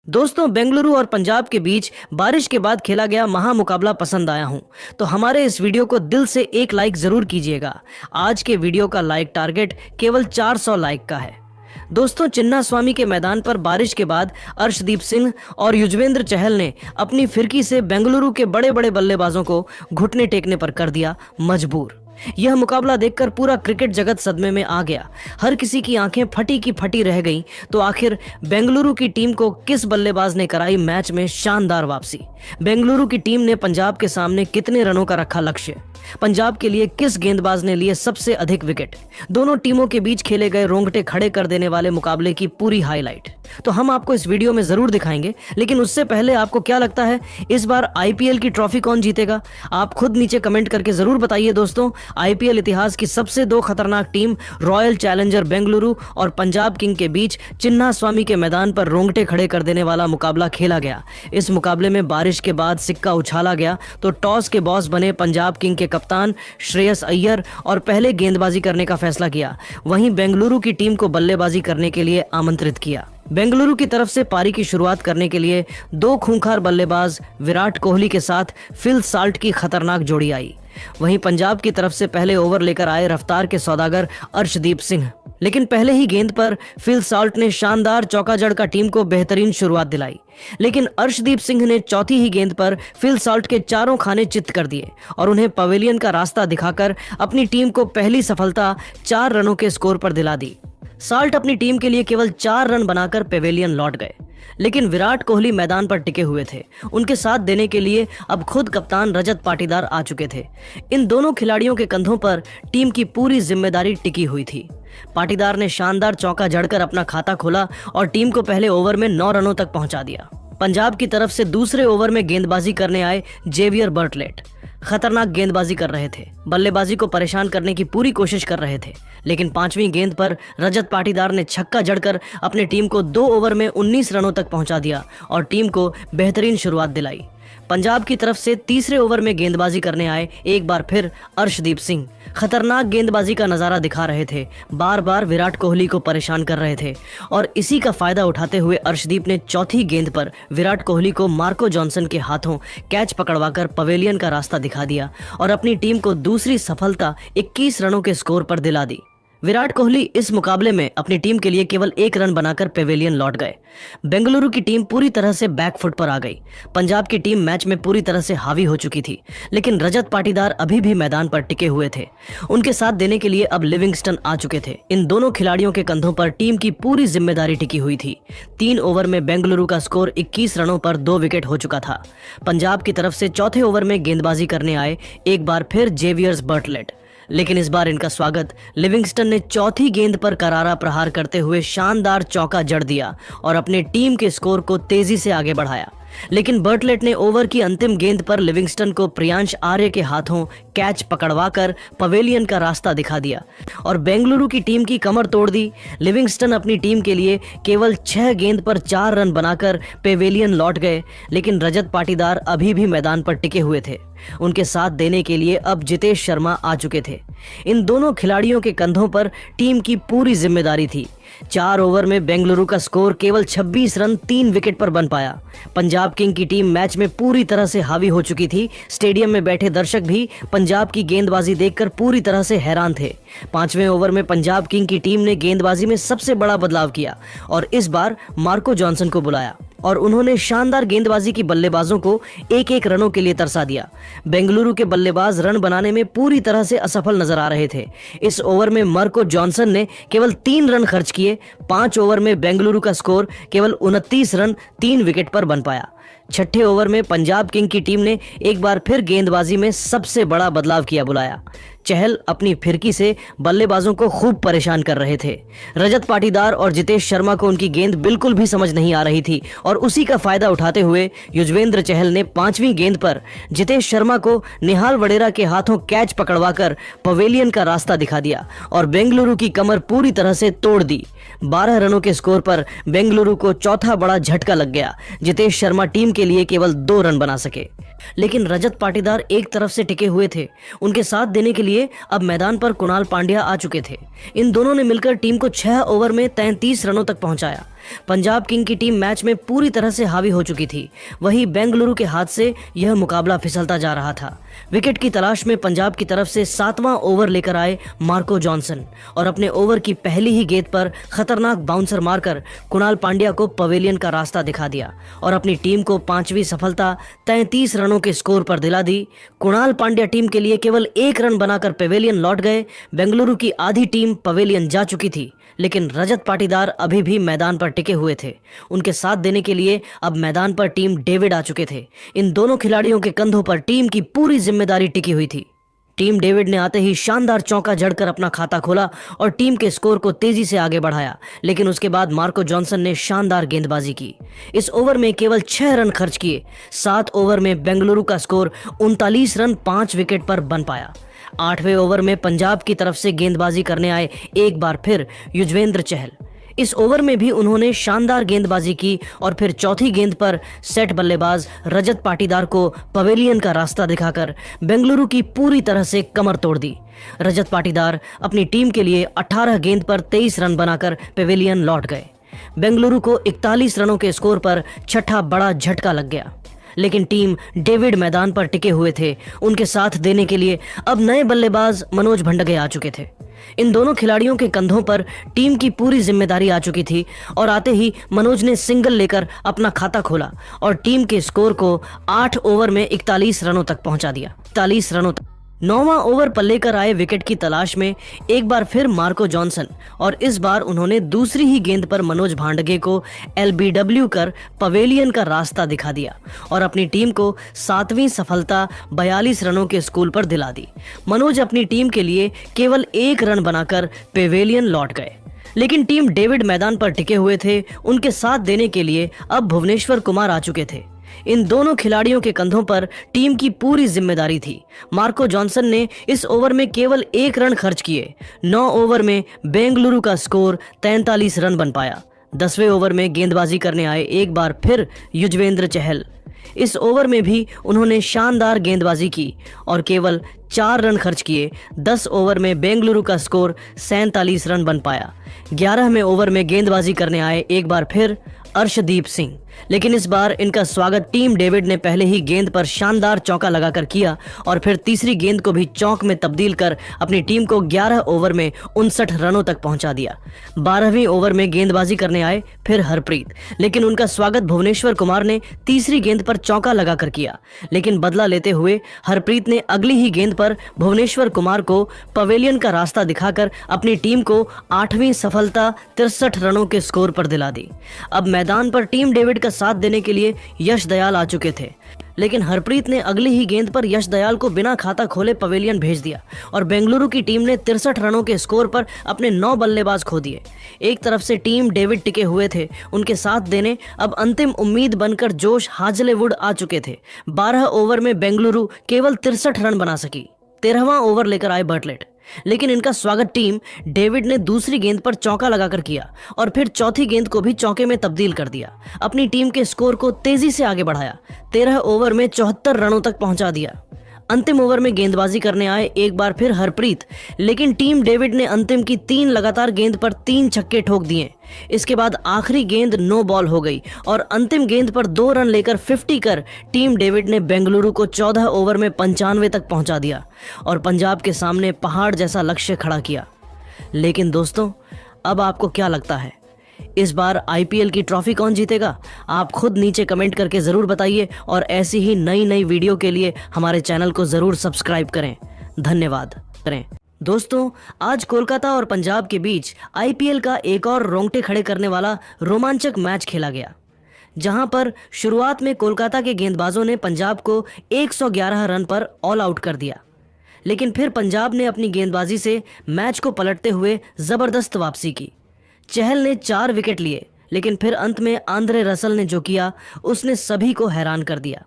दोस्तों, बेंगलुरु और पंजाब के बीच बारिश के बाद खेला गया महामुकाबला पसंद आया हूं तो हमारे इस वीडियो को दिल से एक लाइक जरूर कीजिएगा। आज के वीडियो का लाइक टारगेट केवल 400 लाइक का है। दोस्तों, चिन्ना स्वामी के मैदान पर बारिश के बाद अर्शदीप सिंह और युजवेंद्र चहल ने अपनी फिरकी से बेंगलुरु के बड़े बड़े बल्लेबाजों को घुटने टेकने पर कर दिया मजबूर। यह मुकाबला देखकर पूरा क्रिकेट जगत सदमे में आ गया। हर किसी की आंखें फटी की फटी रह गईं। तो आखिर बेंगलुरु की टीम को किस बल्लेबाज ने कराई मैच में शानदार वापसी? बेंगलुरु की टीम ने पंजाब के सामने कितने रनों का रखा लक्ष्य? पंजाब के लिए किस गेंदबाज ने लिए सबसे अधिक विकेट? दोनों टीमों के बीच खेले गए रोंगटे खड़े कर देने वाले मुकाबले की पूरी हाईलाइट तो हम आपको इस वीडियो में जरूर दिखाएंगे। लेकिन उससे पहले आपको क्या लगता है, इस बार आईपीएल की ट्रॉफी कौन जीतेगा? आप खुद नीचे कमेंट करके जरूर बताइए। दोस्तों, आईपीएल इतिहास की सबसे दो खतरनाक टीम रॉयल चैलेंजर बेंगलुरु और पंजाब किंग के बीच चिन्ना स्वामी के मैदान पर रोंगटे खड़े कर देने वाला मुकाबला खेला गया। इस मुकाबले में बारिश के बाद सिक्का उछाला गया तो टॉस के बॉस बने पंजाब किंग के कप्तान श्रेयस अय्यर और पहले गेंदबाजी करने का फैसला किया। वहीं बेंगलुरु की टीम को बल्लेबाजी करने के लिए आमंत्रित किया। बेंगलुरु की तरफ से पारी की शुरुआत करने के लिए दो खूंखार बल्लेबाज विराट कोहली के साथ फिल साल्ट की खतरनाक जोड़ी आई। वहीं पंजाब की तरफ से पहले ओवर लेकर आए रफ्तार के सौदागर अर्शदीप सिंह। लेकिन पहले ही गेंद पर फिल साल्ट ने शानदार चौका जड़का टीम को बेहतरीन शुरुआत दिलाई। लेकिन अर्शदीप सिंह ने चौथी ही गेंद पर फिल साल्ट के चारों खाने चित्त कर दिए और उन्हें पवेलियन का रास्ता दिखाकर अपनी टीम को पहली सफलता 4 रनों के स्कोर पर दिला दी। साल्ट अपनी टीम के लिए केवल 4 रन बनाकर पेवेलियन लौट गए। लेकिन विराट कोहली मैदान पर टिके हुए थे। उनके साथ देने के लिए अब खुद कप्तान रजत पाटीदार आ चुके थे। इन दोनों खिलाड़ियों के कंधों पर टीम की पूरी जिम्मेदारी टिकी हुई थी। पाटीदार ने शानदार चौका जड़कर अपना खाता खोला और टीम को पहले ओवर में 9 रनों तक पहुंचा दिया। पंजाब की तरफ से दूसरे ओवर में गेंदबाजी करने आए जेवियर बर्टलेट खतरनाक गेंदबाजी कर रहे थे। बल्लेबाजी को परेशान करने की पूरी कोशिश कर रहे थे। लेकिन 5वीं गेंद पर रजत पाटीदार ने छक्का जड़कर अपनी टीम को 2 ओवर में 19 रनों तक पहुंचा दिया और टीम को बेहतरीन शुरुआत दिलाई। पंजाब की तरफ से तीसरे ओवर में गेंदबाजी करने आए एक बार फिर अर्शदीप सिंह खतरनाक गेंदबाजी का नजारा दिखा रहे थे। बार बार विराट कोहली को परेशान कर रहे थे और इसी का फायदा उठाते हुए अर्शदीप ने चौथी गेंद पर विराट कोहली को मार्को जॉनसन के हाथों कैच पकड़वाकर पवेलियन का रास्ता दिखा दिया और अपनी टीम को दूसरी सफलता 21 रनों के स्कोर पर दिला दी। विराट कोहली इस मुकाबले में अपनी टीम के लिए केवल 1 रन बनाकर पेवेलियन लौट गए। बेंगलुरु की टीम पूरी तरह से बैकफुट पर आ गई। पंजाब की टीम मैच में पूरी तरह से हावी हो चुकी थी। लेकिन रजत पाटीदार अभी भी मैदान पर टिके हुए थे। उनके साथ देने के लिए अब लिविंगस्टन आ चुके थे। इन दोनों खिलाड़ियों के कंधों पर टीम की पूरी जिम्मेदारी टिकी हुई थी। 3 ओवर में बेंगलुरु का स्कोर 21 रनों पर 2 विकेट हो चुका था। पंजाब की तरफ से चौथे ओवर में गेंदबाजी करने आए एक बार फिर जेवियर्स बर्टलेट। लेकिन इस बार इनका स्वागत लिविंगस्टन ने चौथी गेंद पर करारा प्रहार करते हुए शानदार चौका जड़ दिया और अपने टीम के स्कोर को तेजी से आगे बढ़ाया। लेकिन बर्टलेट ने ओवर की अंतिम गेंद पर लिविंगस्टन को प्रियांश आर्य के हाथों कैच पकड़वाकर पवेलियन का रास्ता दिखा दिया और बेंगलुरु की टीम की कमर तोड़ दी। लिविंगस्टन अपनी टीम के लिए केवल 6 गेंद पर 4 रन बनाकर पेवेलियन लौट गए। लेकिन रजत पाटीदार अभी भी मैदान पर टिके हुए थे। उनके साथ देने के लिए अब जितेश शर्मा आ चुके थे। इन दोनों खिलाड़ियों के कंधों पर टीम की पूरी जिम्मेदारी थी। 4 ओवर में बेंगलुरु का स्कोर केवल 26 रन 3 विकेट पर बन पाया। पंजाब किंग की टीम मैच में पूरी तरह से हावी हो चुकी थी। स्टेडियम में बैठे दर्शक भी पंजाब की गेंदबाजी देखकर पूरी तरह से हैरान थे। 5वें ओवर में पंजाब किंग की टीम ने गेंदबाजी में सबसे बड़ा बदलाव किया और इस बार मार्को जॉनसन को बुलाया और उन्होंने शानदार गेंदबाजी की बल्लेबाजों को 1-1 रनों के लिए तरसा दिया। बेंगलुरु के बल्लेबाज रन बनाने में पूरी तरह से असफल नजर आ रहे थे। इस ओवर में मार्को जॉनसन ने केवल 3 रन खर्च किए। 5 ओवर में बेंगलुरु का स्कोर केवल 29 रन 3 विकेट पर बन पाया। 6ठे ओवर में पंजाब किंग की टीम ने एक बार फिर गेंदबाजी में सबसे बड़ा बदलाव किया बुलाया। चहल अपनी फिरकी से बल्लेबाजों को खूब परेशान कर रहे थे। रजत पाटीदार और जितेश शर्मा को उनकी गेंद बिल्कुल भी समझ नहीं आ रही थी और उसी का फायदा उठाते हुए युजवेंद्र चहल ने 5वीं गेंद पर जितेश शर्मा को निहाल वडेरा के हाथों कैच पकड़वाकर पवेलियन का रास्ता दिखा दिया और बेंगलुरु की कमर पूरी तरह से तोड़ दी। 12 रनों के स्कोर पर बेंगलुरु को चौथा बड़ा झटका लग गया। जितेश शर्मा टीम के लिए केवल 2 रन बना सके। लेकिन रजत पाटीदार एक तरफ से टिके हुए थे। उनके साथ देने के लिए अब मैदान पर कुणाल पांड्या आ चुके थे। इन दोनों ने मिलकर टीम को 6 ओवर में 33 रनों तक पहुंचाया। पंजाब किंग की टीम मैच में पूरी तरह से हावी हो चुकी थी। वहीं बेंगलुरु के हाथ से यह मुकाबला फिसलता जा रहा था। विकेट की तलाश में पंजाब की तरफ से 7वां ओवर लेकर आए मार्को जॉनसन और अपने ओवर की पहली ही गेंद पर खतरनाक बाउंसर मारकर कुणाल पांड्या को पवेलियन का रास्ता दिखा दिया और अपनी टीम को 5वीं सफलता 33 रनों के स्कोर पर दिला दी। कुणाल पांड्या टीम के लिए केवल 1 रन बनाकर पवेलियन लौट गए। बेंगलुरु की आधी टीम पवेलियन जा चुकी थी, लेकिन रजत पाटीदार अभी भी मैदान पर टिके हुए थे। उनके साथ देने के लिए अब मैदान पर टीम डेविड आ चुके थे। इन दोनों खिलाड़ियों के कंधों पर टीम की पूरी जिम्मेदारी टिकी हुई थी। टीम डेविड ने आते ही शानदार चौका जड़कर अपना खाता खोला और टीम के स्कोर को तेजी से आगे बढ़ाया, लेकिन उसके बाद मार्को जॉनसन ने शानदार गेंदबाजी की। इस ओवर में केवल 6 रन खर्च किए। 7 ओवर में बेंगलुरु का स्कोर 39 रन 5 विकेट पर बन पाया। 8वें ओवर में पंजाब की तरफ से गेंदबाजी करने आए एक बार फिर युजवेंद्र चहल। इस ओवर में भी उन्होंने शानदार गेंदबाजी की और फिर चौथी गेंद पर सेट बल्लेबाज रजत पाटीदार को पवेलियन का रास्ता दिखाकर बेंगलुरु की पूरी तरह से कमर तोड़ दी। रजत पाटीदार अपनी टीम के लिए 18 गेंद पर 23 रन बनाकर पवेलियन लौट गए। बेंगलुरु को 41 रनों के स्कोर पर छठा बड़ा झटका लग गया, लेकिन टीम डेविड मैदान पर टिके हुए थे। उनके साथ देने के लिए अब नए बल्लेबाज मनोज भंडगे आ चुके थे। इन दोनों खिलाड़ियों के कंधों पर टीम की पूरी जिम्मेदारी आ चुकी थी और आते ही मनोज ने सिंगल लेकर अपना खाता खोला और टीम के स्कोर को 8 ओवर में 41 रनों तक पहुंचा दिया। 41 रनों तक। 9वां ओवर पर लेकर आए विकेट की तलाश में एक बार फिर मार्को जॉनसन और इस बार उन्होंने दूसरी ही गेंद पर मनोज भांडगे को एलबीडब्ल्यू कर पवेलियन का रास्ता दिखा दिया और अपनी टीम को 7वीं सफलता 42 रनों के स्कोर पर दिला दी। मनोज अपनी टीम के लिए केवल 1 रन बनाकर पवेलियन लौट गए, लेकिन टीम डेविड मैदान पर टिके हुए थे। उनके साथ देने के लिए अब भुवनेश्वर कुमार आ चुके थे। इन दोनों खिलाड़ियों के कंधों पर टीम की पूरी जिम्मेदारी थी। मार्को जॉनसन ने इस ओवर में केवल 1 रन खर्च किए। 9 ओवर में बेंगलुरु का स्कोर 43 रन बन पाया। 10वें ओवर में गेंदबाजी करने आए एक बार फिर युजवेंद्र चहल। इस ओवर में भी उन्होंने शानदार गेंदबाजी की और केवल 4 रन खर्च किए। 10 ओवर में बेंगलुरु का स्कोर 47 रन बन पाया। 11वें ओवर में गेंदबाजी करने आए एक बार फिर अर्शदीप सिंह, लेकिन इस बार इनका स्वागत टीम डेविड ने पहले ही गेंद पर शानदार चौका लगाकर किया और फिर तीसरी गेंद को भी चौक में तब्दील कर अपनी टीम को 11 ओवर में 59 रनों तक पहुंचा दिया। 12वीं ओवर में गेंदबाजी करने आए फिर हरप्रीत, लेकिन उनका स्वागत भुवनेश्वर कुमार ने तीसरी गेंद पर चौका लगाकर किया, लेकिन बदला लेते हुए हरप्रीत ने अगली ही गेंद पर भुवनेश्वर कुमार को पवेलियन का रास्ता दिखाकर अपनी टीम को 8वीं सफलता 63 रनों के स्कोर पर दिला दी। अब मैदान पर टीम डेविड का साथ देने के लिए यश दयाल आ चुके थे, लेकिन हरप्रीत ने अगली ही गेंद पर यश दयाल को बिना खाता खोले पवेलियन भेज दिया और बेंगलुरु की टीम ने 63 रनों के स्कोर पर अपने 9 बल्लेबाज खो दिए। एक तरफ से टीम डेविड टिके हुए थे, उनके साथ देने अब अंतिम उम्मीद बनकर जोश हाजलेवुड आ चुके थे। 12 ओवर में बेंगलुरु केवल 63 रन बना सकी। 13वां ओवर लेकर आए बर्टलेट, लेकिन इनका स्वागत टीम डेविड ने दूसरी गेंद पर चौका लगाकर किया और फिर चौथी गेंद को भी चौके में तब्दील कर दिया। अपनी टीम के स्कोर को तेजी से आगे बढ़ाया। 13 ओवर में 74 रनों तक पहुंचा दिया। अंतिम ओवर में गेंदबाजी करने आए एक बार फिर हरप्रीत, लेकिन टीम डेविड ने अंतिम की 3 लगातार गेंद पर 3 छक्के ठोक दिए। इसके बाद आखिरी गेंद नो बॉल हो गई और अंतिम गेंद पर 2 रन लेकर 50 कर टीम डेविड ने बेंगलुरु को 14 ओवर में 95 तक पहुंचा दिया और पंजाब के सामने पहाड़ जैसा लक्ष्य खड़ा किया। लेकिन दोस्तों, अब आपको क्या लगता है, इस बार आईपीएल की ट्रॉफी कौन जीतेगा? आप खुद नीचे कमेंट करके जरूर बताइए और ऐसी ही नई वीडियो के लिए हमारे चैनल को जरूर सब्सक्राइब करें। धन्यवाद करें। दोस्तों, आज कोलकाता और पंजाब के बीच आईपीएल का एक और रोंगटे खड़े करने वाला रोमांचक मैच खेला गया, जहां पर शुरुआत में कोलकाता के गेंदबाजों ने पंजाब को 111 रन पर ऑल आउट कर दिया, लेकिन फिर पंजाब ने अपनी गेंदबाजी से मैच को पलटते हुए जबरदस्त वापसी की। चहल ने 4 विकेट लिए, लेकिन फिर अंत में आंद्रे रसल ने जो किया उसने सभी को हैरान कर दिया।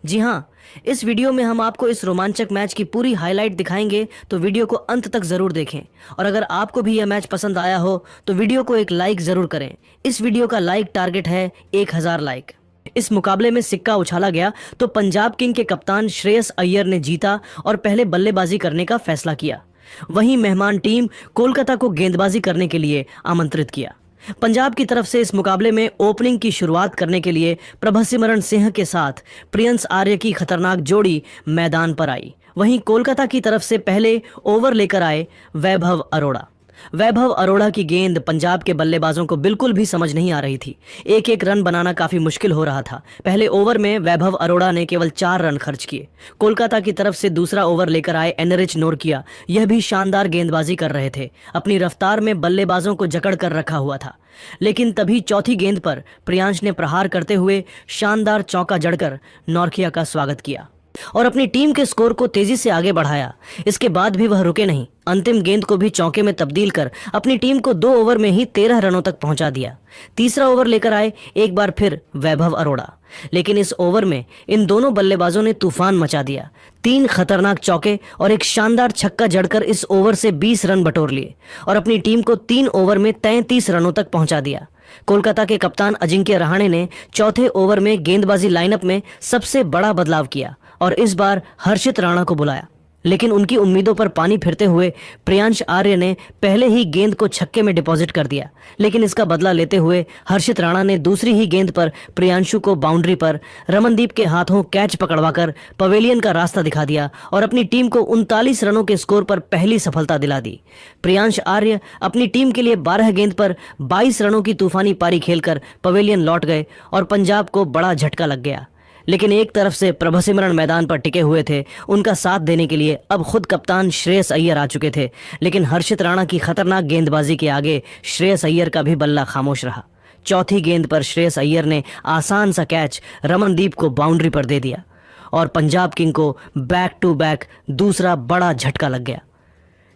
जी हाँ, इस वीडियो में हम आपको इस रोमांचक मैच की पूरी हाईलाइट दिखाएंगे, तो वीडियो को अंत तक जरूर देखें। और अगर आपको भी यह मैच पसंद आया हो तो वीडियो को एक लाइक जरूर करें। इस वीडियो का लाइक टारगेट है 1000 लाइक। इस मुकाबले में सिक्का उछाला गया तो पंजाब किंग के कप्तान श्रेयस अय्यर ने जीता और पहले बल्लेबाजी करने का फैसला किया। वहीं मेहमान टीम कोलकाता को गेंदबाजी करने के लिए आमंत्रित किया। पंजाब की तरफ से इस मुकाबले में ओपनिंग की शुरुआत करने के लिए प्रभसिमरन सिंह के साथ प्रियंस आर्य की खतरनाक जोड़ी मैदान पर आई। वहीं कोलकाता की तरफ से पहले ओवर लेकर आए वैभव अरोड़ा। वैभव अरोड़ा की गेंद पंजाब के बल्लेबाजों को बिल्कुल भी समझ नहीं आ रही थी। एक एक रन बनाना काफी मुश्किल हो रहा था। पहले ओवर में वैभव अरोड़ा ने केवल 4 रन खर्च किए। कोलकाता की तरफ से दूसरा ओवर लेकर आए एनरिच नोरकिया, यह भी शानदार गेंदबाजी कर रहे थे। अपनी रफ्तार में बल्लेबाजों को जकड़ कर रखा हुआ था। लेकिन तभी चौथी गेंद पर प्रियांश ने प्रहार करते हुए शानदार चौका जड़कर नोरकिया का स्वागत किया और अपनी टीम के स्कोर को तेजी से आगे बढ़ाया। इसके बाद भी वह रुके नहीं, अंतिम गेंद को भी चौके में तब्दील कर अपनी टीम को 2 ओवर में ही 13 रनों तक पहुंचा दिया। तीसरा ओवर लेकर आए एक बार फिर वैभव अरोड़ा, लेकिन इस ओवर में इन दोनों बल्लेबाजों ने तूफान मचा दिया। 3 खतरनाक चौके और एक शानदार छक्का जड़कर इस ओवर से 20 रन बटोर लिए और अपनी टीम को 3 ओवर में 33 रनों तक पहुंचा दिया। कोलकाता के कप्तान अजिंक्य रहाणे ने चौथे ओवर में गेंदबाजी लाइनअप में सबसे बड़ा बदलाव किया और इस बार हर्षित राणा को बुलाया, लेकिन उनकी उम्मीदों पर पानी फिरते हुए प्रियांश आर्य ने पहले ही गेंद को छक्के में डिपॉजिट कर दिया। लेकिन इसका बदला लेते हुए हर्षित राणा ने दूसरी ही गेंद पर प्रियांशु को बाउंड्री पर रमनदीप के हाथों कैच पकड़वाकर पवेलियन का रास्ता दिखा दिया और अपनी टीम को 39 रनों के स्कोर पर पहली सफलता दिला दी। प्रियांश आर्य अपनी टीम के लिए 12 गेंद पर 22 रनों की तूफानी पारी खेलकर पवेलियन लौट गए और पंजाब को बड़ा झटका लग गया। लेकिन एक तरफ से प्रभसिमरन मैदान पर टिके हुए थे, उनका साथ देने के लिए अब खुद कप्तान श्रेयस अय्यर आ चुके थे। लेकिन हर्षित राणा की खतरनाक गेंदबाजी के आगे श्रेयस अय्यर का भी बल्ला खामोश रहा। चौथी गेंद पर श्रेयस अय्यर ने आसान सा कैच रमनदीप को बाउंड्री पर दे दिया और पंजाब किंग को बैक टू बैक दूसरा बड़ा झटका लग गया।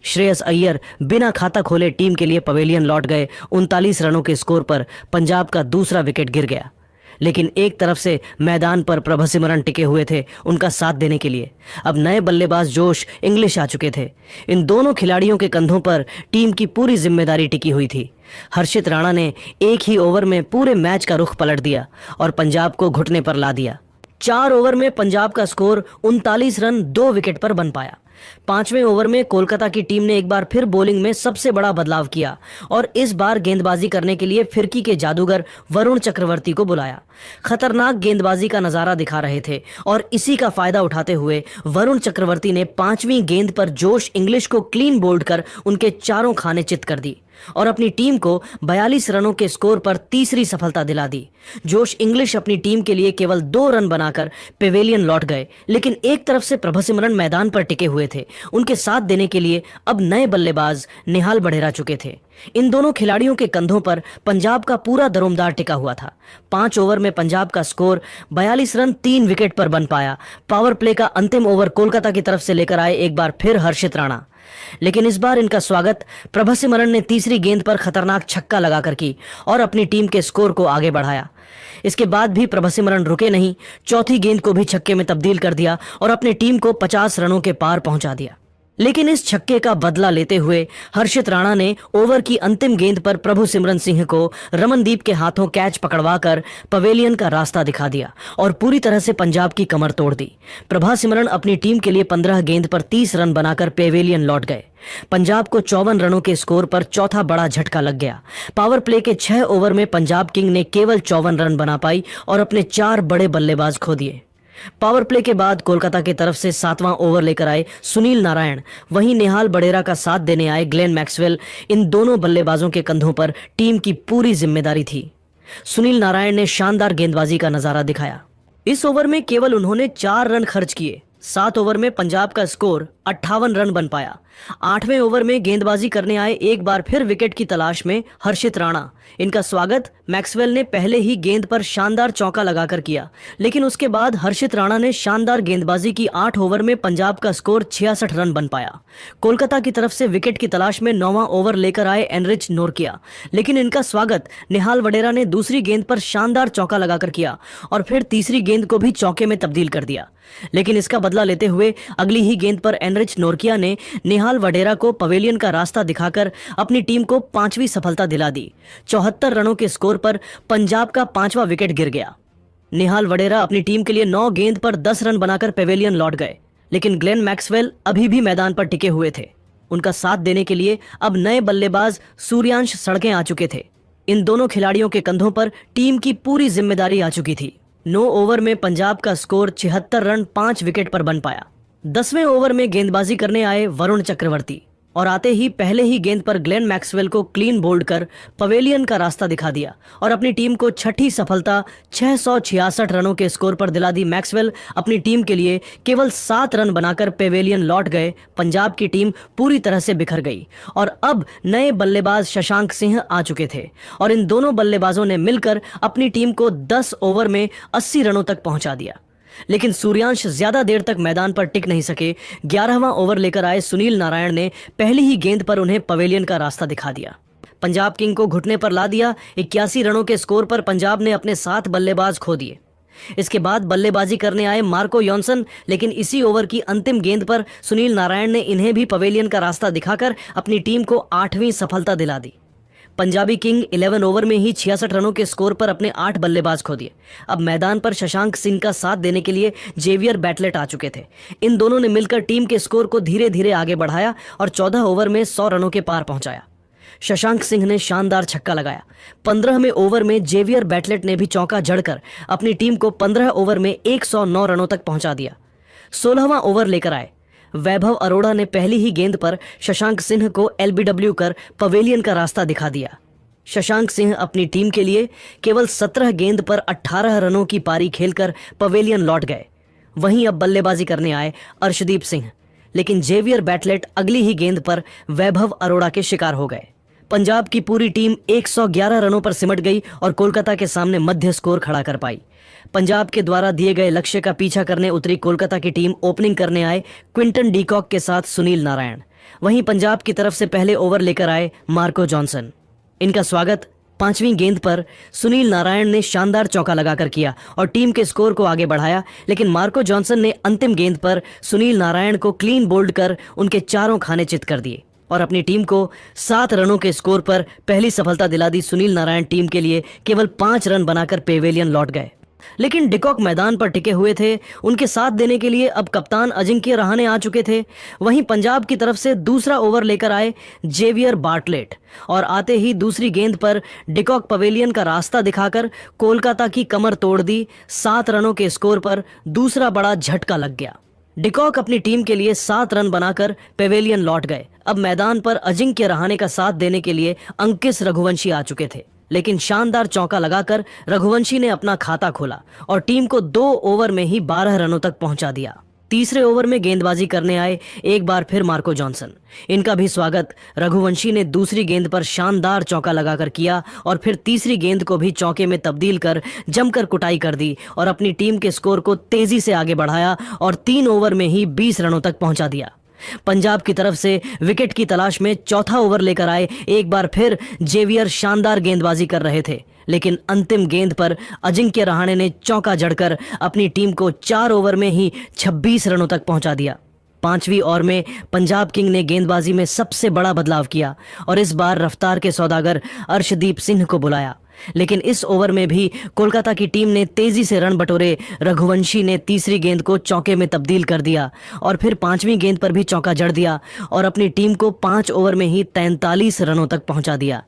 श्रेयस अय्यर बिना खाता खोले टीम के लिए पवेलियन लौट गए। 39 रनों के स्कोर पर पंजाब का दूसरा विकेट गिर गया। लेकिन एक तरफ से मैदान पर प्रभसिमरन टिके हुए थे उनका साथ देने के लिए। अब नए बल्लेबाज जोश इंग्लिश आ चुके थे। इन दोनों खिलाड़ियों के कंधों पर टीम की पूरी जिम्मेदारी टिकी हुई थी। हर्षित राणा ने एक ही ओवर में पूरे मैच का रुख पलट दिया और पंजाब को घुटने पर ला दिया। 4 ओवर में पंजाब का स्कोर 39 रन 2 विकेट पर बन पाया। 5वें ओवर में कोलकाता की टीम ने एक बार फिर बॉलिंग में सबसे बड़ा बदलाव किया और इस बार गेंदबाजी करने के लिए फिरकी के जादूगर वरुण चक्रवर्ती को बुलाया। खतरनाक गेंदबाजी का नजारा दिखा रहे थे और इसी का फायदा उठाते हुए वरुण चक्रवर्ती ने 5वीं गेंद पर जोश इंग्लिश को क्लीन बोल्ड कर उनके चारों खाने चित कर दी और अपनी टीम को 42 रनों के स्कोर पर तीसरी सफलता दिला दी। जोश इंग्लिश अपनी टीम के लिए केवल 2 रन बनाकर पेवेलियन लौट गए। लेकिन एक तरफ से प्रभसिमरन मैदान पर टिके हुए थे, उनके साथ देने के लिए अब नए बल्लेबाज निहाल बढेरा चुके थे। इन दोनों खिलाड़ियों के कंधों पर पंजाब का पूरा दरोमदार टिका हुआ था। 5 ओवर में पंजाब का स्कोर 42 रन 3 विकेट पर बन पाया। पावर प्ले का अंतिम ओवर कोलकाता की तरफ से लेकर आए एक बार फिर हर्षित राणा, लेकिन इस बार इनका स्वागत प्रभसिमरन ने तीसरी गेंद पर खतरनाक छक्का लगाकर की और अपनी टीम के स्कोर को आगे बढ़ाया। इसके बाद भी प्रभसिमरन रुके नहीं, चौथी गेंद को भी छक्के में तब्दील कर दिया और अपनी टीम को 50 रनों के पार पहुंचा दिया। लेकिन इस छक्के का बदला लेते हुए हर्षित राणा ने ओवर की अंतिम गेंद पर प्रभसिमरन सिंह को रमनदीप के हाथों कैच पकड़वाकर पवेलियन का रास्ता दिखा दिया और पूरी तरह से पंजाब की कमर तोड़ दी। प्रभसिमरन अपनी टीम के लिए 15 गेंद पर 30 रन बनाकर पेवेलियन लौट गए। पंजाब को 54 रनों के स्कोर पर चौथा बड़ा झटका लग गया। पावर प्ले के 6 ओवर में पंजाब किंग ने केवल 54 रन बना पाई और अपने 4 बड़े बल्लेबाज खो दिए। पावर प्ले के बाद कोलकाता की तरफ से 7वां ओवर लेकर आए सुनील नारायण, वहीं निहाल बढेरा का साथ देने आए ग्लेन मैक्सवेल। इन दोनों बल्लेबाजों के कंधों पर टीम की पूरी जिम्मेदारी थी। सुनील नारायण ने शानदार गेंदबाजी का नजारा दिखाया। इस ओवर में केवल उन्होंने 4 रन खर्च किए। 7 ओवर में पंजाब का स्कोर 58 रन बन पाया। 8वें ओवर में गेंदबाजी करने आए एक बार फिर विकेट की तलाश में हर्षित राणा। इनका स्वागत मैक्सवेल ने पहले ही गेंद पर शानदार चौका लगाकर किया, लेकिन उसके बाद हर्षित राणा ने शानदार गेंदबाजी की। 8 ओवर में पंजाब का स्कोर 66 रन बन पाया। कोलकाता की तरफ से विकेट की तलाश में 9वां ओवर लेकर आए एनरिच नोरकिया, लेकिन इनका स्वागत निहाल बढेरा ने दूसरी गेंद पर शानदार चौका लगाकर किया और फिर तीसरी गेंद को भी चौके में तब्दील कर दिया। लेकिन इसका बदला लेते हुए अगली ही गेंद पर एनरिच नोरकिया ने निहाल बढेरा को पवेलियन का रास्ता दिखाकर अपनी टीम को 5वीं सफलता दिला दी। 74 रनों के स्कोर पर पंजाब का 5वां विकेट गिर गया। निहाल बढेरा अपनी टीम के लिए 9 गेंद पर 10 रन बनाकर पेवेलियन लौट गए, लेकिन ग्लेन मैक्सवेल अभी भी मैदान पर टिके हुए थे। उनका साथ देने के लिए अब नए बल्लेबाज सूर्यांश सड़कें आ चुके थे। इन दोनों खिलाड़ियों के कंधों पर टीम की पूरी जिम्मेदारी आ चुकी थी। 9 ओवर में पंजाब का स्कोर 76 रन 5 विकेट पर बन पाया। 10वें ओवर में गेंदबाजी करने आए वरुण चक्रवर्ती और आते ही पहले ही गेंद पर ग्लेन मैक्सवेल को क्लीन बोल्ड कर पवेलियन का रास्ता दिखा दिया और अपनी टीम को छठी सफलता 666 रनों के स्कोर पर दिला दी। मैक्सवेल अपनी टीम के लिए केवल 7 रन बनाकर पवेलियन लौट गए। पंजाब की टीम पूरी तरह से बिखर गई और अब नए बल्लेबाज शशांक सिंह आ चुके थे और इन दोनों बल्लेबाजों ने मिलकर अपनी टीम को 10 ओवर में 80 रनों तक पहुंचा दिया। लेकिन सूर्यांश ज्यादा देर तक मैदान पर टिक नहीं सके। 11वां ओवर लेकर आए सुनील नारायण ने पहली ही गेंद पर उन्हें पवेलियन का रास्ता दिखा दिया। पंजाब किंग को घुटने पर ला दिया। 81 रनों के स्कोर पर पंजाब ने अपने 7 बल्लेबाज खो दिए। इसके बाद बल्लेबाजी करने आए मार्को जॉनसन, लेकिन इसी ओवर की अंतिम गेंद पर सुनील नारायण ने इन्हें भी पवेलियन का रास्ता दिखाकर अपनी टीम को 8वीं सफलता दिला दी। पंजाबी किंग 11 ओवर में ही 66 रनों के स्कोर पर अपने 8 बल्लेबाज खो दिए। अब मैदान पर शशांक सिंह का साथ देने के लिए जेवियर बैटलेट आ चुके थे। इन दोनों ने मिलकर टीम के स्कोर को धीरे धीरे आगे बढ़ाया और 14 ओवर में 100 रनों के पार पहुंचाया। शशांक सिंह ने शानदार छक्का लगाया। 15वें ओवर में जेवियर बैटलेट ने भी चौका जड़कर अपनी टीम को 15 ओवर में 109 रनों तक पहुंचा दिया। 16वां ओवर लेकर आए वैभव अरोड़ा ने पहली ही गेंद पर शशांक सिंह को एलबीडब्ल्यू कर पवेलियन का रास्ता दिखा दिया। शशांक सिंह अपनी टीम के लिए केवल 17 गेंद पर 18 रनों की पारी खेलकर पवेलियन लौट गए। वहीं अब बल्लेबाजी करने आए अर्शदीप सिंह, लेकिन जेवियर बैटलेट अगली ही गेंद पर वैभव अरोड़ा के शिकार हो गए। पंजाब की पूरी टीम 111 रनों पर सिमट गई और कोलकाता के सामने मध्य स्कोर खड़ा कर पाई। पंजाब के द्वारा दिए गए लक्ष्य का पीछा करने उतरी कोलकाता की टीम ओपनिंग करने आए क्विंटन डीकॉक के साथ सुनील नारायण। वहीं पंजाब की तरफ से पहले ओवर लेकर आए मार्को जॉनसन। इनका स्वागत 5वीं गेंद पर सुनील नारायण ने शानदार चौका लगाकर किया और टीम के स्कोर को आगे बढ़ाया, लेकिन मार्को जॉनसन ने अंतिम गेंद पर सुनील नारायण को क्लीन बोल्ड कर उनके चारों खाने चित कर दिए और अपनी टीम को 7 रनों के स्कोर पर पहली सफलता दिला दी। सुनील नारायण टीम के लिए केवल 5 रन बनाकर पेवेलियन लौट गए, लेकिन डिकॉक मैदान पर टिके हुए थे। उनके साथ देने के लिए अब कप्तान अजिंक्य रहाणे आ चुके थे। वहीं पंजाब की तरफ से दूसरा ओवर लेकर आए जेवियर बार्टलेट और आते ही दूसरी गेंद पर डिकॉक पवेलियन का रास्ता दिखाकर कोलकाता की कमर तोड़ दी। 7 रनों के स्कोर पर दूसरा बड़ा झटका लग गया। डिकॉक अपनी टीम के लिए 7 रन बनाकर पेवेलियन लौट गए। अब मैदान पर अजिंक्य रहाणे का साथ देने के लिए अंकित रघुवंशी आ चुके थे, लेकिन शानदार चौका लगाकर रघुवंशी ने अपना खाता खोला और टीम को 2 ओवर में ही 12 रनों तक पहुंचा दिया। तीसरे ओवर में गेंदबाजी करने आए एक बार फिर मार्को जॉनसन। इनका भी स्वागत रघुवंशी ने दूसरी गेंद पर शानदार चौका लगाकर किया और फिर तीसरी गेंद को भी चौके में तब्दील कर जमकर कुटाई कर दी और अपनी टीम के स्कोर को तेजी से आगे बढ़ाया और 3 ओवर में ही 20 रनों तक पहुंचा दिया। पंजाब की तरफ से विकेट की तलाश में चौथा ओवर लेकर आए एक बार फिर जेवियर शानदार गेंदबाजी कर रहे थे, लेकिन अंतिम गेंद पर अजिंक्य रहाणे ने चौका जड़कर अपनी टीम को 4 ओवर में ही 26 रनों तक पहुंचा दिया। 5वीं ओवर में पंजाब किंग ने गेंदबाजी में सबसे बड़ा बदलाव किया और इस बार रफ्तार के सौदागर अर्शदीप सिंह को बुलाया, लेकिन इस ओवर में भी कोलकाता की टीम ने तेजी से रन बटोरे। रघुवंशी ने तीसरी गेंद को चौके में तब्दील कर दिया और फिर 5वीं गेंद पर भी चौका जड़ दिया और अपनी टीम को 5 ओवर में ही 43 रनों तक पहुंचा दिया।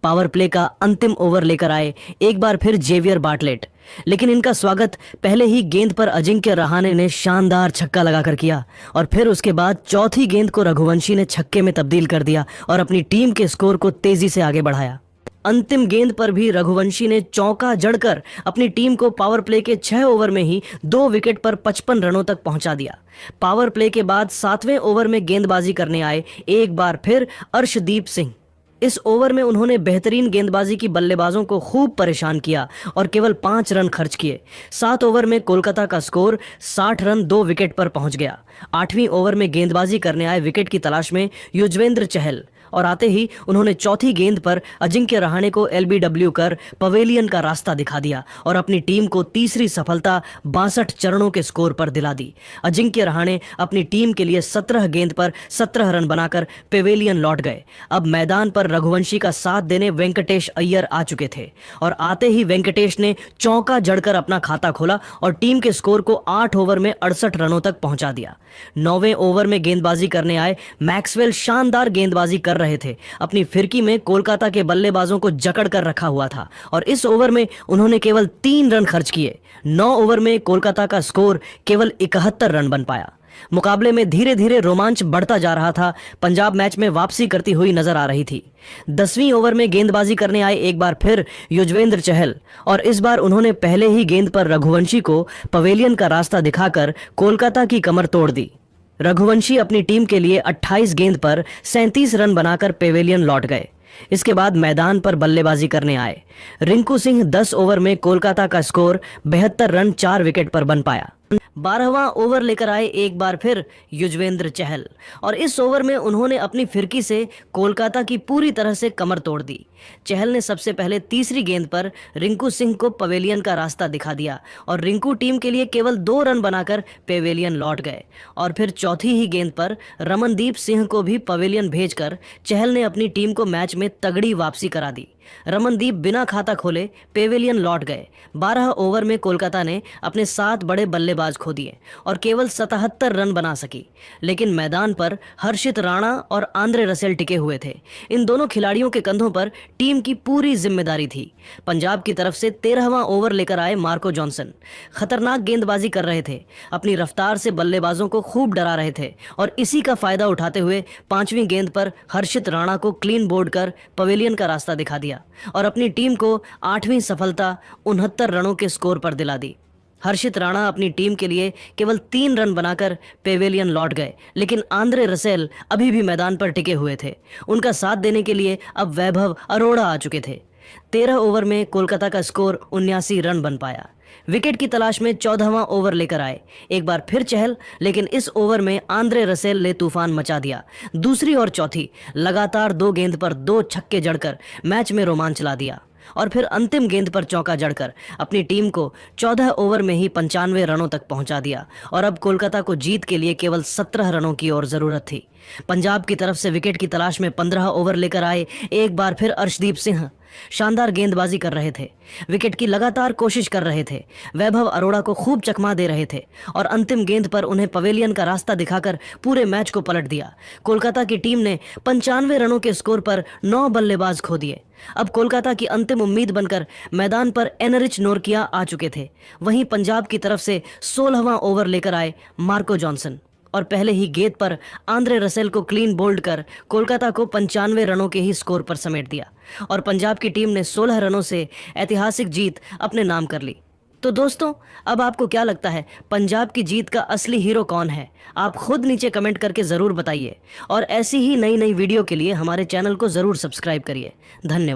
पावर प्ले का अंतिम ओवर लेकर आए एक बार फिर जेवियर बार्टलेट, लेकिन इनका स्वागत पहले ही गेंद पर अजिंक्य रहाणे ने शानदार छक्का लगाकर किया और फिर उसके बाद चौथी गेंद को रघुवंशी ने छक्के में तब्दील कर दिया और अपनी टीम के स्कोर को तेजी से आगे बढ़ाया। अंतिम गेंद पर भी रघुवंशी ने चौका जड़कर अपनी टीम को पावर प्ले के 6 ओवर में ही 2 विकेट पर 55 रनों तक पहुंचा दिया। पावर प्ले के बाद 7वें ओवर में गेंदबाजी करने आए एक बार फिर अर्शदीप सिंह। इस ओवर में उन्होंने बेहतरीन गेंदबाजी की बल्लेबाजों को खूब परेशान किया और केवल 5 रन खर्च किए। 7 ओवर में कोलकाता का स्कोर 60 रन 2 विकेट पर पहुंच गया। 8वीं ओवर में गेंदबाजी करने आए विकेट की तलाश में युजवेंद्र चहल और आते ही उन्होंने चौथी गेंद पर अजिंक्य रहाणे को एलबीडब्ल्यू कर पवेलियन का रास्ता दिखा दिया और अपनी टीम को तीसरी सफलता 62 चरणों के स्कोर पर दिला दी। अजिंक्य रहाणे अपनी टीम के लिए 17 गेंद पर 17 रन बनाकर पवेलियन लौट गए। अब मैदान पर रघुवंशी का साथ देने वेंकटेश अय्यर आ चुके थे और आते ही वेंकटेश ने चौका जड़कर अपना खाता खोला और टीम के स्कोर को 8 ओवर में 68 रनों तक पहुंचा दिया। 9वें ओवर में गेंदबाजी करने आए मैक्सवेल शानदार गेंदबाजी कर रहे थे। अपनी फिरकी में कोलकाता के बल्लेबाजों को जकड़ कर रखा हुआ था और इस ओवर में उन्होंने केवल 3 रन खर्च किए। 9 ओवर में कोलकाता का स्कोर केवल 71 रन बन पाया। मुकाबले में धीरे धीरे रोमांच बढ़ता जा रहा था। पंजाब मैच में वापसी करती हुई नजर आ रही थी। 10वीं ओवर में गेंदबाजी करने आए एक बार फिर युजवेंद्र चहल और इस बार उन्होंने पहले ही गेंद पर रघुवंशी को पवेलियन का रास्ता दिखाकर कोलकाता की कमर तोड़ दी। रघुवंशी अपनी टीम के लिए 28 गेंद पर 37 रन बनाकर पेवेलियन लौट गए। इसके बाद मैदान पर बल्लेबाजी करने आए रिंकू सिंह। 10 ओवर में कोलकाता का स्कोर 72 रन 4 विकेट पर बन पाया। 12वां ओवर लेकर आए एक बार फिर युजवेंद्र चहल और इस ओवर में उन्होंने अपनी फिरकी से कोलकाता की पूरी तरह से कमर तोड़ दी। चहल ने सबसे पहले तीसरी गेंद पर रिंकू सिंह को पवेलियन का रास्ता दिखा दिया और रिंकू टीम के लिए केवल 2 रन बनाकर पेवेलियन लौट गए और फिर चौथी ही गेंद पर रमनदीप सिंह को भी पवेलियन भेजकर चहल ने अपनी टीम को मैच में तगड़ी वापसी करा दी। रमनदीप बिना खाता खोले पेवेलियन लौट गए। 12 ओवर में कोलकाता ने अपने 7 बड़े बल्लेबाज खो दिए और केवल 77 रन बना सकी, लेकिन मैदान पर हर्षित राणा और आंद्रे रसेल टिके हुए थे। इन दोनों खिलाड़ियों के कंधों पर टीम की पूरी जिम्मेदारी थी। पंजाब की तरफ से 13वां ओवर लेकर आए मार्को जॉनसन। खतरनाक गेंदबाजी कर रहे थे, अपनी रफ्तार से बल्लेबाजों को खूब डरा रहे थे और इसी का फायदा उठाते हुए 5वीं गेंद पर हर्षित राणा को क्लीन बोल्ड कर पवेलियन का रास्ता दिखा दिया और अपनी टीम को 8वीं सफलता 69 रनों के स्कोर पर दिला दी। हर्षित राणा अपनी टीम के लिए केवल 3 रन बनाकर पेवेलियन लौट गए, लेकिन आंद्रे रसेल अभी भी मैदान पर टिके हुए थे। उनका साथ देने के लिए अब वैभव अरोड़ा आ चुके थे। 13 ओवर में कोलकाता का स्कोर 79 रन बन पाया। विकेट की तलाश में 14वां ओवर लेकर आए एक बार फिर चहल, लेकिन इस ओवर में आंद्रे रसेल ने तूफान मचा दिया। दूसरी और चौथी लगातार 2 गेंद पर 2 छक्के जड़कर मैच में रोमांच ला दिया और फिर अंतिम गेंद पर चौका जड़कर अपनी टीम को 14 ओवर में ही 95 रनों तक पहुंचा दिया और अब कोलकाता को जीत के लिए केवल 17 रनों की और जरूरत थी। पंजाब की तरफ से विकेट की तलाश में 15 ओवर लेकर आए एक बार फिर अर्शदीप सिंह। शानदार गेंदबाजी कर रहे थे, विकेट की लगातार कोशिश कर रहे थे, वैभव अरोड़ा को खूब चकमा दे रहे थे और अंतिम गेंद पर उन्हें पवेलियन का रास्ता दिखाकर पूरे मैच को पलट दिया। कोलकाता की टीम ने 95 रनों के स्कोर पर 9 बल्लेबाज खो दिए। अब कोलकाता की अंतिम उम्मीद बनकर मैदान पर एनरिच नोरकिया आ चुके थे। वहीं पंजाब की तरफ से 16वां ओवर लेकर आए मार्को जॉनसन और पहले ही गेंद पर आंद्रे रसेल को क्लीन बोल्ड कर कोलकाता को 95 रनों के ही स्कोर पर समेट दिया और पंजाब की टीम ने 16 रनों से ऐतिहासिक जीत अपने नाम कर ली। तो दोस्तों, अब आपको क्या लगता है पंजाब की जीत का असली हीरो कौन है? आप खुद नीचे कमेंट करके ज़रूर बताइए और ऐसी ही नई नई वीडियो के लिए हमारे चैनल को ज़रूर सब्सक्राइब करिए। धन्यवाद।